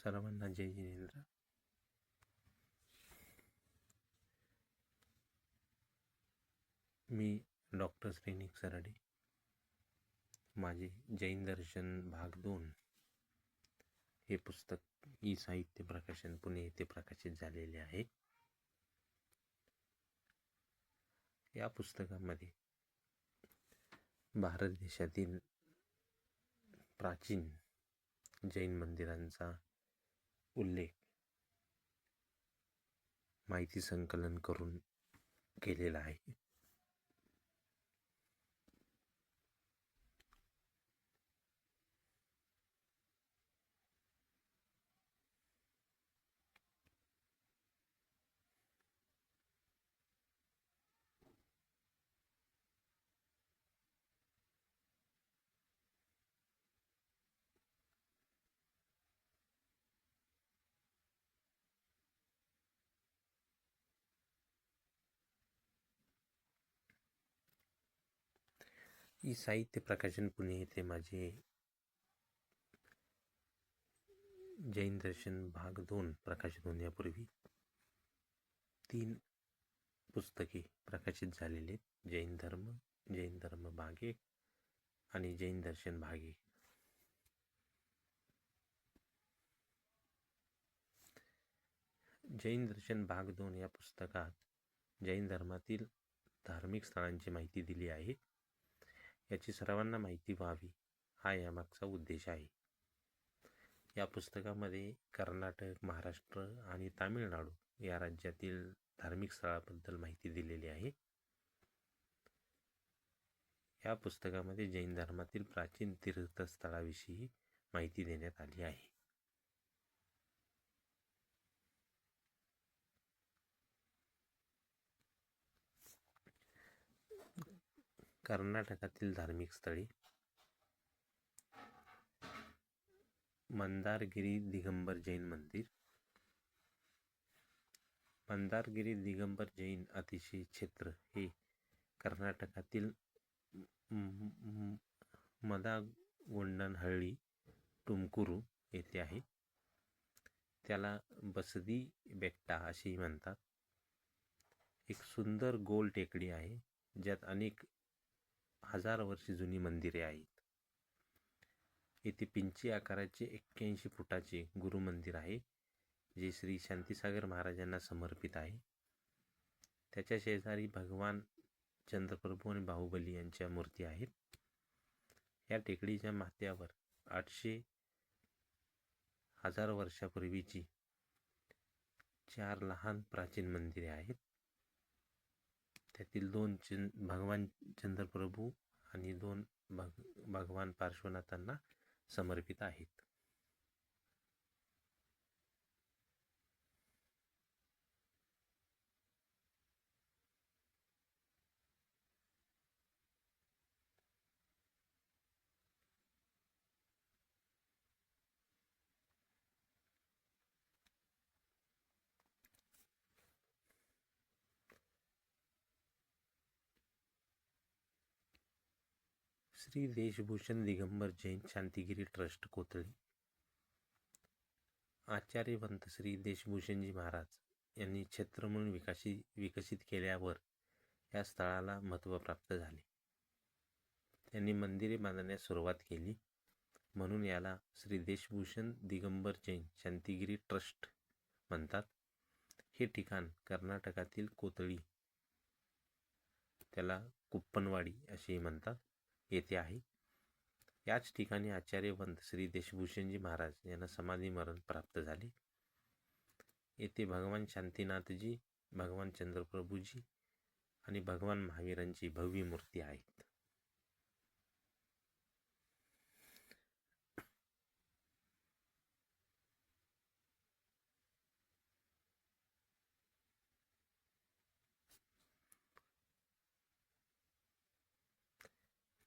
सर्वांना जय जिनेंद्र. मी डॉक्टर श्रेनिक सरडे. माझे जैन दर्शन भाग 2 हे पुस्तक ई साहित्य प्रकाशन पुणे येथे प्रकाशित झालेले आहे. या पुस्तकामध्ये भारत देशातील प्राचीन जैन मंदिरांचा उल्लेख माहिती संकलन करून केलेला आहे. ई साहित्य प्रकाशन पुणे येथे माझे जैन दर्शन भाग 2 प्रकाशित होण्यापूर्वी 3 पुस्तके प्रकाशित झालेले आहेत. जैन धर्म भाग 1 आणि जैन दर्शन भाग 1. जैन दर्शन भाग 2 या पुस्तकात जैन धर्मातील धार्मिक स्थळांची माहिती दिली आहे. याची सर्वांना माहिती व्हावी हा यामागचा उद्देश आहे. या पुस्तकामध्ये कर्नाटक, महाराष्ट्र आणि तामिळनाडू या राज्यातील धार्मिक स्थळाबद्दल माहिती दिलेली आहे. या पुस्तकामध्ये जैन धर्मातील प्राचीन तीर्थस्थळाविषयी माहिती देण्यात आली आहे. कर्नाटकातील धार्मिक स्थळे: मंदारगिरी दिगंबर जैन मंदिर. मंदारगिरी दिगंबर जैन अतिशय क्षेत्र हे कर्नाटकातील मदागोंडनहಳ್ಳಿ तुमकुरू येथे आहे. त्याला बसदी बेट्टा असेही म्हणतात. एक सुंदर गोल टेकडी आहे ज्यात अनेक हजार वर्षे जुनी मंदिरे आहेत. येथे पिंची आकाराचे 81 फुटाचे गुरु मंदिर आहे जे श्री शांतीसागर महाराजांना समर्पित आहे. त्याच्या शेजारी भगवान चंद्रप्रभू आणि बाहुबली यांच्या मूर्ती आहेत. या टेकडीच्या माथ्यावर 800,000 वर्षापूर्वीची 4 लहान प्राचीन मंदिरे आहेत. त्यातील 2 भगवान चंद्रप्रभू आणि 2 भगवान पार्श्वनाथांना समर्पित आहेत. श्री देशभूषण दिगंबर जैन शांतिगिरी ट्रस्ट कोथळी. आचार्यवंत श्री देशभूषणजी महाराज यांनी क्षेत्र म्हणून विकसित केल्यावर या स्थळाला महत्त्व प्राप्त झाले. त्यांनी मंदिरे बांधण्यास सुरुवात केली म्हणून याला श्री देशभूषण दिगंबर जैन शांतिगिरी ट्रस्ट म्हणतात. हे ठिकाण कर्नाटकातील कोथळी, त्याला कुप्पनवाडी असेही म्हणतात, येथे आहे. याच ठिकाणी आचार्यवंत श्री देशभूषणजी महाराज यांना समाधी मरण प्राप्त झाले. येथे भगवान शांतीनाथजी, भगवान चंद्रप्रभूजी आणि भगवान महावीरांची भव्य मूर्ती आहेत.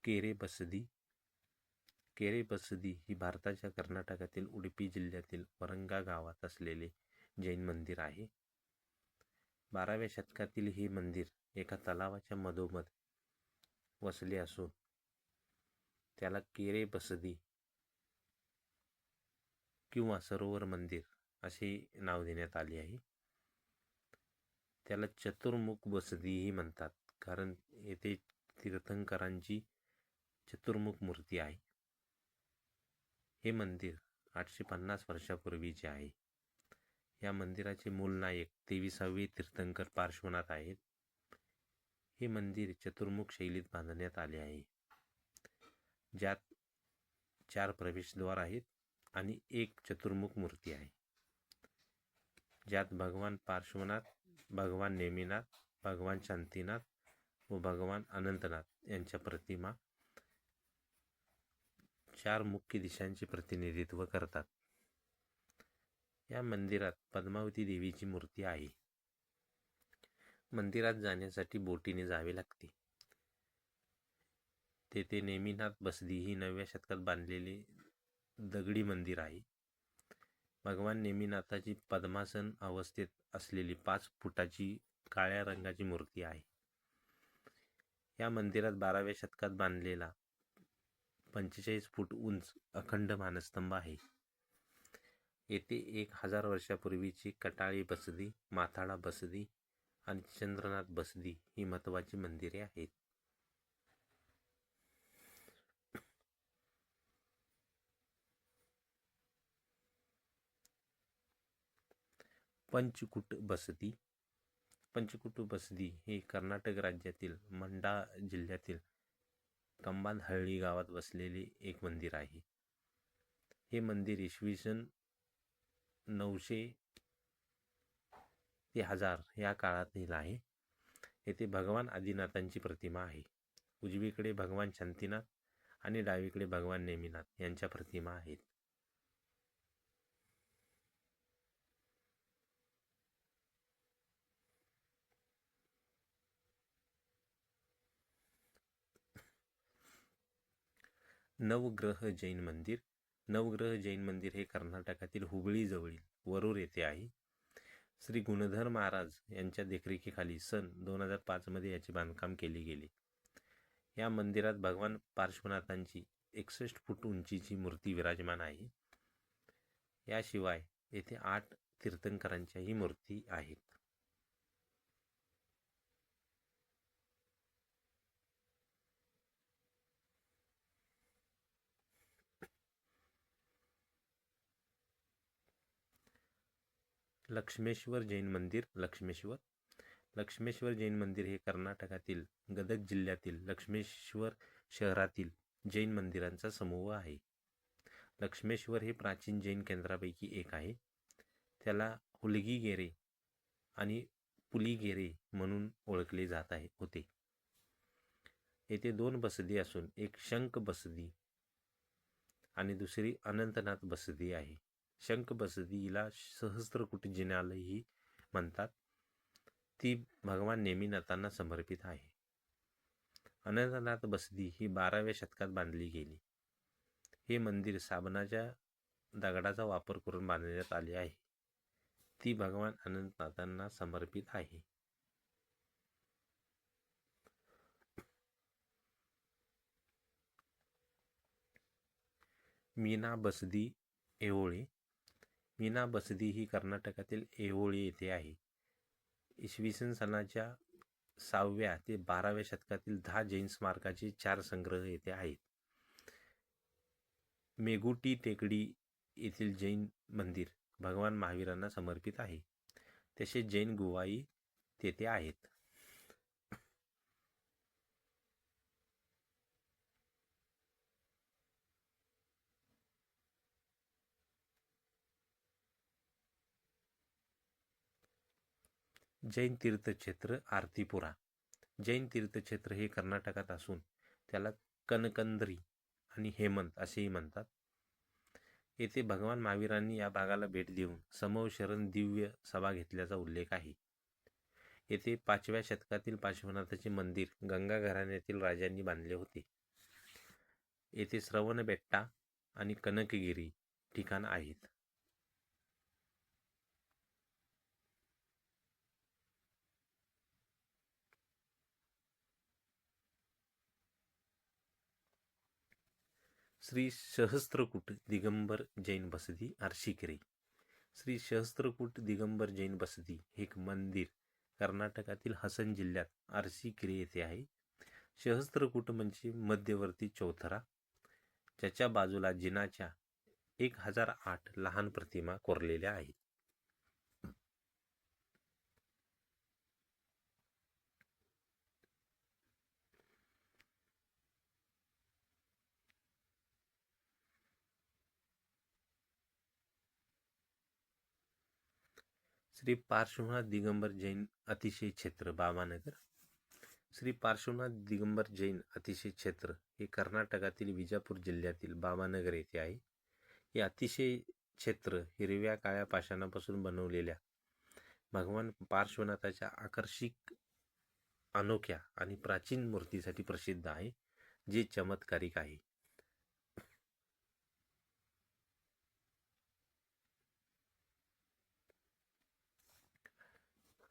केरे बसदी ही भारताच्या कर्नाटकातील उडुपी जिल्ह्यातील वरंगा गावात असलेले जैन मंदिर आहे. 12व्या शतकातील हे मंदिर एका तलावाच्या मधोमध वसले असून त्याला केरे बसदी किंवा सरोवर मंदिर असे नाव देण्यात आले आहे. त्याला चतुर्मुख बसदीही म्हणतात, कारण येथे तीर्थंकरांची चतुर्मुख मूर्ती आहे. हे मंदिर 850 वर्षापूर्वीचे आहे. या मंदिराचे मूल नायक 23वे तीर्थंकर पार्श्वनाथ आहेत. हे मंदिर चतुर्मुख शैलीत बांधण्यात आले आहे, ज्यात 4 प्रवेशद्वार आहेत आणि एक चतुर्मुख मूर्ती आहे, ज्यात भगवान पार्श्वनाथ, भगवान नेमिनाथ, भगवान शांतीनाथ व भगवान अनंतनाथ यांच्या प्रतिमा 4 मुख्य दिशांचे प्रतिनिधित्व करतात. या मंदिरात पद्मावती देवीची मूर्ती आहे. मंदिरात जाण्यासाठी बोटीने जावे लागते. तेथे नेमिनाथ बसदी ही 9व्या शतकात बांधलेले दगडी मंदिर आहे. भगवान नेमिनाथाची पद्मासन अवस्थेत असलेली 5 फुटाची काळ्या रंगाची मूर्ती आहे. या मंदिरात 12व्या शतकात बांधलेला 45 फूट उंच अखंड मानस्तंभ आहे. येथे 1000 वर्षापूर्वीची कटाळी बसदी, माथाडा बसदी आणि चंद्रनाथ बसदी ही महत्त्वाची मंदिरे आहेत. पंचकुट बसदी. पंचकुट बसदी हे कर्नाटक राज्यातील मंडा जिल्ह्यातील कंबादहಳ್ಳಿ गावात बसलेले एक मंदिर आहे. हे मंदिर इसवी सन 900 ते 1000 या काळातील आहे. येथे भगवान आदिनाथांची प्रतिमा आहे. उजवीकडे भगवान शांतीनाथ आणि डावीकडे भगवान नेमिनाथ यांच्या प्रतिमा आहेत. नवग्रह जैन मंदिर. नवग्रह जैन मंदिर हे कर्नाटकातील हुबळी जवळील वरूर येथे आहे. श्री गुणधर महाराज यांच्या देखरेखीखाली सन 2005 मध्ये याचे बांधकाम केले गेले. या मंदिरात भगवान पार्श्वनाथांची 61 फूट उंचीची मूर्ती विराजमान आहे. याशिवाय येथे 8 तीर्थंकरांच्याही मूर्ती आहेत. लक्ष्मेश्वर जैन मंदिर. लक्ष्मेश्वर जैन मंदिर हे कर्नाटकातील गदग जिल्ह्यातील लक्ष्मेश्वर शहरातील जैन मंदिरांचा समूह आहे. लक्ष्मेश्वर हे प्राचीन जैन केंद्रापैकी एक आहे. त्याला हुलगीगेरे आणि पुलिगेरे म्हणून ओळखले जात होते. येथे 2 बसदी असून एक शंख बसदी आणि दुसरी अनंतनाथ बसदी आहे. शंख बसदीला सहस्त्रकुट जिनालयही म्हणतात. ती भगवान नेमिनाथांना समर्पित आहे. अनंतनाथ बसदी ही 12व्या शतकात बांधली गेली. हे मंदिर साबणाच्या दगडाचा वापर करून बांधण्यात आले आहे. ती भगवान अनंतनाथांना समर्पित आहे. मीना बसदी ऐहोळे. मीना बसदी ही कर्नाटकातील ऐहोळे येथे आहे. इसवी सनाच्या 6व्या ते 12व्या शतकातील 10 जैन स्मारकाचे 4 संग्रह येथे आहेत. मेगुटी टेकडी येथील जैन मंदिर भगवान महावीरांना समर्पित आहे. तसेच जैन गुहाही तेथे आहेत. जैन तीर्थक्षेत्र आरतीपुरा. जैन तीर्थक्षेत्र हे कर्नाटकात असून त्याला कनकंद्री आणि हेमंत असेही म्हणतात. येथे भगवान महावीरांनी या भागाला भेट देऊन समव शरण दिव्य सभा घेतल्याचा उल्लेख आहे. येथे 5व्या शतकातील पार्श्वनाथाचे मंदिर गंगा घराण्यातील राजांनी बांधले होते. येथे श्रवणबेट्टा आणि कनकगिरी ठिकाण आहेत. श्री सहस्त्रकूट दिगंबर जैन बसदी अर्शिकेरी. श्री सहस्त्रकूट दिगंबर जैन बसदी हे एक मंदिर कर्नाटकातील हसन जिल्ह्यात अर्शिकेरी येथे आहे. सहस्त्रकूट म्हणजे मध्यवर्ती चौथरा, ज्याच्या बाजूला जिनाच्या 1008 लहान प्रतिमा कोरलेल्या आहेत. श्री पार्श्वनाथ दिगंबर जैन अतिशय क्षेत्र बाबानगर. श्री पार्श्वनाथ दिगंबर जैन अतिशय क्षेत्र हे कर्नाटकातील विजापूर जिल्ह्यातील बाबानगर येथे आहे. हे अतिशय क्षेत्र हिरव्या काळ्या पाषाणापासून बनवलेल्या भगवान पार्श्वनाथाच्या आकर्षक, अनोख्या आणि प्राचीन मूर्तीसाठी प्रसिद्ध आहे, जे चमत्कारिक आहे.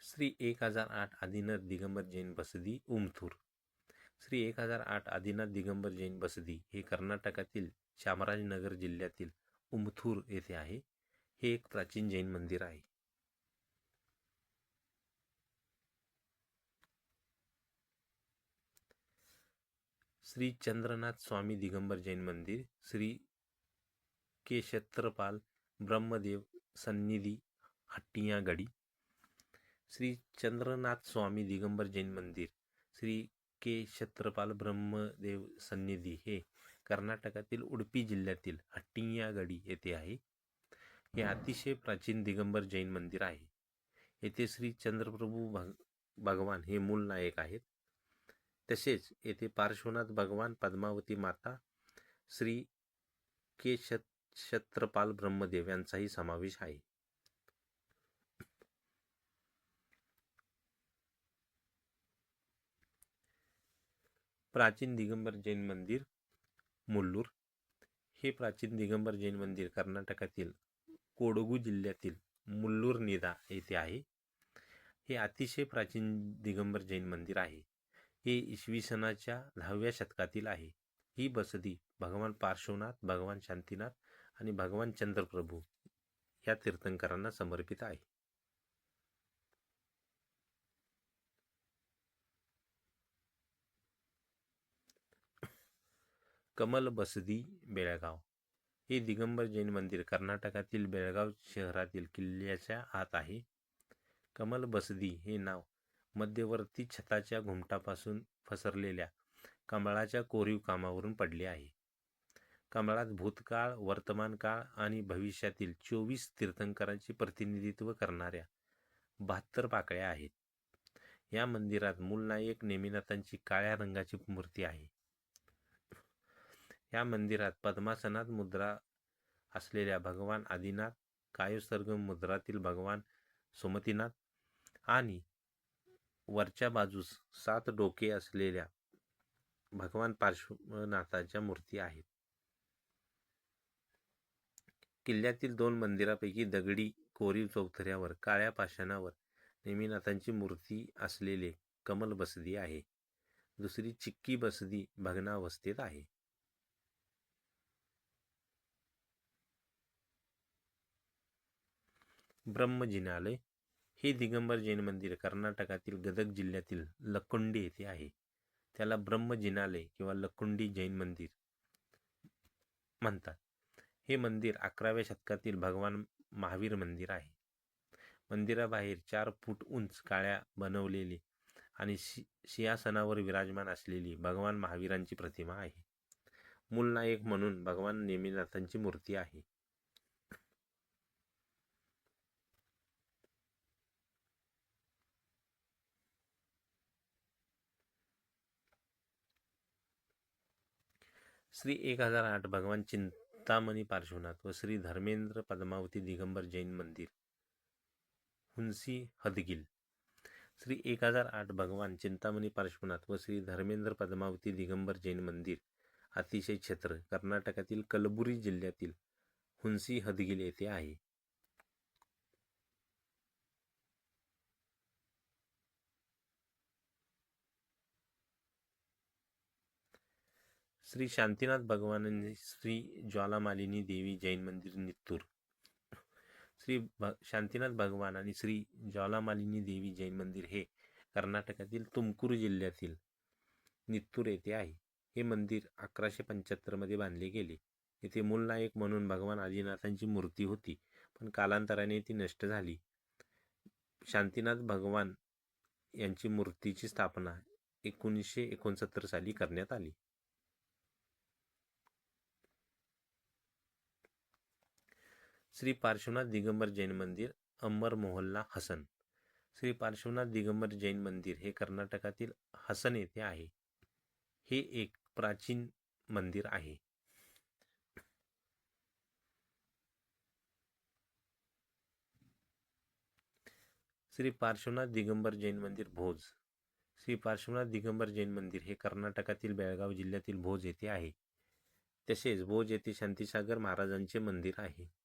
श्री 1008 आदिनाथ दिगंबर जैन बसदी उमथूर. श्री 1008 आदिनाथ दिगंबर जैन बसदी हे कर्नाटकातील चामराजनगर जिल्ह्यातील उमथूर येथे आहे. हे एक प्राचीन जैन मंदिर आहे. श्री चंद्रनाथ स्वामी दिगंबर जैन मंदिर. श्री के क्षेत्रपाल ब्रह्मदेव सन्निधी हट्टियागडी. श्री चंद्रनाथ स्वामी दिगंबर जैन मंदिर श्री के क्षेत्रपाल ब्रह्मदेव सन्निधी हे कर्नाटकातील उडुपी जिल्ह्यातील हट्टियागडी येथे आहे. हे अतिशय प्राचीन दिगंबर जैन मंदिर आहे. येथे श्री चंद्रप्रभू भगवान हे मूल नायक आहेत. तसेच येथे पार्श्वनाथ भगवान, पद्मावती माता, श्री के क्षेत्रपाल ब्रह्मदेव यांचाही समावेश आहे. प्राचीन दिगंबर जैन मंदिर मुल्लूर. हे प्राचीन दिगंबर जैन मंदिर कर्नाटकातील कोडगू जिल्ह्यातील मुल्लूर निदा येथे आहे. हे अतिशय प्राचीन दिगंबर जैन मंदिर आहे. हे इसवी सनाच्या 10व्या शतकातील आहे. ही बसदी भगवान पार्श्वनाथ, भगवान शांतीनाथ आणि भगवान चंद्रप्रभू या तीर्थंकरांना समर्पित आहे. कमल बसदी बेळगाव. हे दिगंबर जैन मंदिर कर्नाटकातील बेळगाव शहरातील किल्ल्याच्या आत आहे. कमल बसदी हे नाव मध्यवर्ती छताच्या घुमटापासून पसरलेल्या कमळाच्या कोरीव कामावरून पडले आहे. कमळात भूतकाळ, वर्तमान काळ आणि भविष्यातील 24 तीर्थंकरांचे प्रतिनिधित्व करणाऱ्या 72 पाकळ्या आहेत. या मंदिरात मूलनायक नेमिनाथांची काळ्या रंगाची मूर्ती आहे. या मंदिरात पद्मासनात मुद्रा असलेल्या भगवान आदिनाथ, कायोत्सर्ग मुद्रातील भगवान सुमतीनाथ आणि वरच्या बाजूस 7 डोके असलेल्या भगवान पार्श्वनाथाच्या मूर्ती आहेत. किल्ल्यातील 2 मंदिरापैकी दगडी कोरीव चौथऱ्यावर काळ्या पाषाणावर नेमिनाथांची मूर्ती असलेले कमल बसदी आहे. दुसरी चिक्की बसदी भग्नावस्थेत आहे. ब्रह्मजिनालय. हे दिगंबर जैन मंदिर कर्नाटकातील गदग जिल्ह्यातील लकुंडी येथे आहे. त्याला ब्रह्मजिनालय किंवा लकुंडी जैन मंदिर म्हणतात. हे मंदिर 11व्या शतकातील भगवान महावीर मंदिर आहे. मंदिराबाहेर 4 फूट उंच काळ्या बनवलेली आणि सिंहासनावर विराजमान असलेली भगवान महावीरांची प्रतिमा आहे. मूलनायक म्हणून भगवान नेमिनाथांची मूर्ती आहे. श्री 1008 भगवान चिंतामणी पार्श्वनाथ व श्री धर्मेंद्र पद्मावती दिगंबर जैन मंदिर हुंसी हदगिल. श्री 1008 भगवान चिंतामणी पार्श्वनाथ व श्री धर्मेंद्र पद्मावती दिगंबर जैन मंदिर अतिशय क्षेत्र कर्नाटकातील कलबुर्गी जिल्ह्यातील हुंसी हदगिल येथे आहे. श्री शांतीनाथ भगवान आणि श्री ज्वालामालिनी देवी जैन मंदिर नित्तूर. शांतीनाथ भगवान आणि श्री ज्वालामालिनी देवी जैन मंदिर हे कर्नाटकातील तुमकुरू जिल्ह्यातील नित्तूर येथे आहे. हे मंदिर 1175 मध्ये बांधले गेले. येथे मूल नायक म्हणून भगवान आदिनाथांची मूर्ती होती, पण कालांतराने ती नष्ट झाली. शांतीनाथ भगवान यांची मूर्तीची स्थापना 1969 साली करण्यात आली. श्री पार्श्वनाथ दिगंबर जैन मंदिर, अंबर मोहल्ला, हसन. श्री पार्श्वनाथ दिगंबर जैन मंदिर हे कर्नाटकातील हसन येथे आहे. हे एक प्राचीन मंदिर आहे. श्री पार्श्वनाथ दिगंबर जैन मंदिर, भोज. श्री पार्श्वनाथ दिगंबर जैन मंदिर हे कर्नाटकातील बेळगाव जिल्ह्यातील भोज येथे आहे. तसेच भोज येथे शांतीसागर महाराजांचे मंदिर आहे.